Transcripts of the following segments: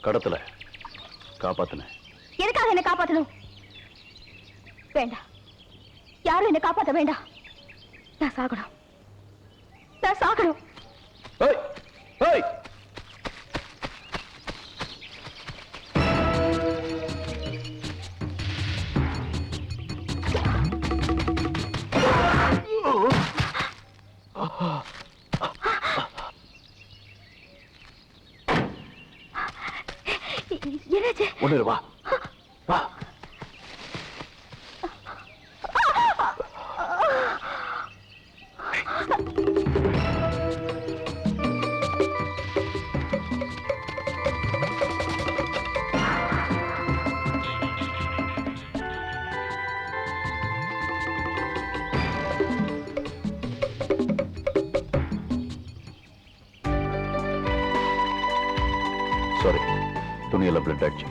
கடத்தல, காப்பாத்தின. எதுக்காக என்ன காப்பாத்தணும்? வேண்டாம், யாரும் என்ன காப்பாத்த வேண்டாம். நான் சாகணும், நான் சாகணும். ஏய் ஏய், என்னாச்சு? ஒண்ணு வா வா. சாரி, துணியெல்லாம் பிளட் ஆயிடுச்சு.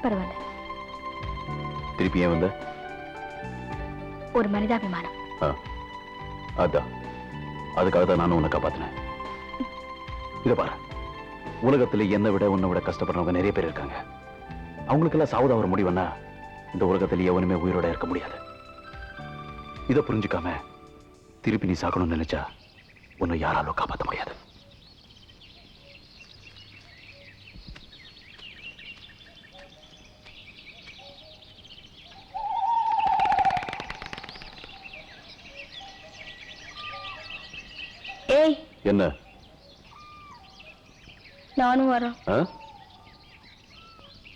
பரவாயில்ல. திருப்பி ஏன் வந்த? ஒரு மனிதாபிமானம். அதான், அதுக்காக தான் நானும் உன்னை காப்பாத்தினேன். இத பாரு, உலகத்துல என்னை விட உன்னை விட கஷ்டப்படுறவங்க நிறைய பேர் இருக்காங்க. அவங்களுக்கெல்லாம் சாவதா ஒரு முடிவுன்னா இந்த உலகத்துல எவனுமே உயிரோட இருக்க முடியாது. இதை புரிஞ்சுக்காம திருப்பி நீ சாகணும்னு நினைச்சா உன்னை யாராலும் காப்பாற்ற முடியாது. ஏய், என்ன? நானும் வரேன்.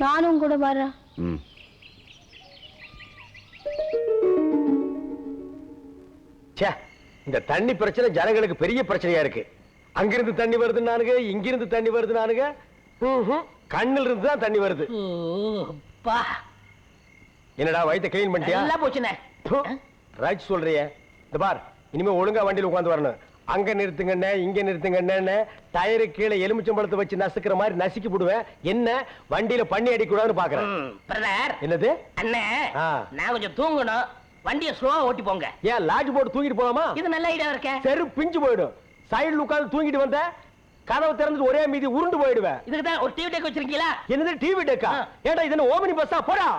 நானும் கூட வரேன். இந்த தண்ணி பிரச்சனை ஜனங்களுக்கு பெரிய பிரச்சனையா இருக்கு. அங்கிருந்து தண்ணி வருது நானுங்க, இங்கிருந்து தண்ணி வருது நானுங்க. கண்ணில் இருந்து தான் தண்ணி வருது. என்னடா வயித்தை கிளீன் பண்ணிட்டியா? எல்லாம் போச்சுனே. ரைட் சொல்றியே. இந்த பார், இனிமே ஒழுங்கா வண்டியில் உட்கார்ந்து வரணும். அங்க நிறுத்துங்கண்ணே, இங்க நிறுத்துங்கண்ணே, டயரு கீழே எலுமிச்சம்பழத்தை வச்சு நசுக்கிற மாதிரி நசுக்கி போடுவேன். என்ன வண்டியில பண்ணி அடிக்கூடாதுன்னு பாக்குறேன். பிரதர், என்னது அண்ணே? நான் கொஞ்சம் தூங்கணும், வண்டியை ஸ்லோவா ஓட்டி போங்க. ஏன் லாட்ஜ் போட்டு தூங்கிட்டு போலாமா? இது நல்ல ஐடியா இருக்க. செரு பிஞ்சு போயிடும். சைடுல உட்கார்ந்து தூங்கிட்டு வந்த கதவை திறந்து ஒரே மீதி உருண்டு போயிடுவேன். இதுக்கு தான் ஒரு டிவி டெக் வச்சிருக்கீங்களா? என்னது டிவி டெக்கா? ஏடா இது என்ன ஓமினி பஸ்ஸா? போடா.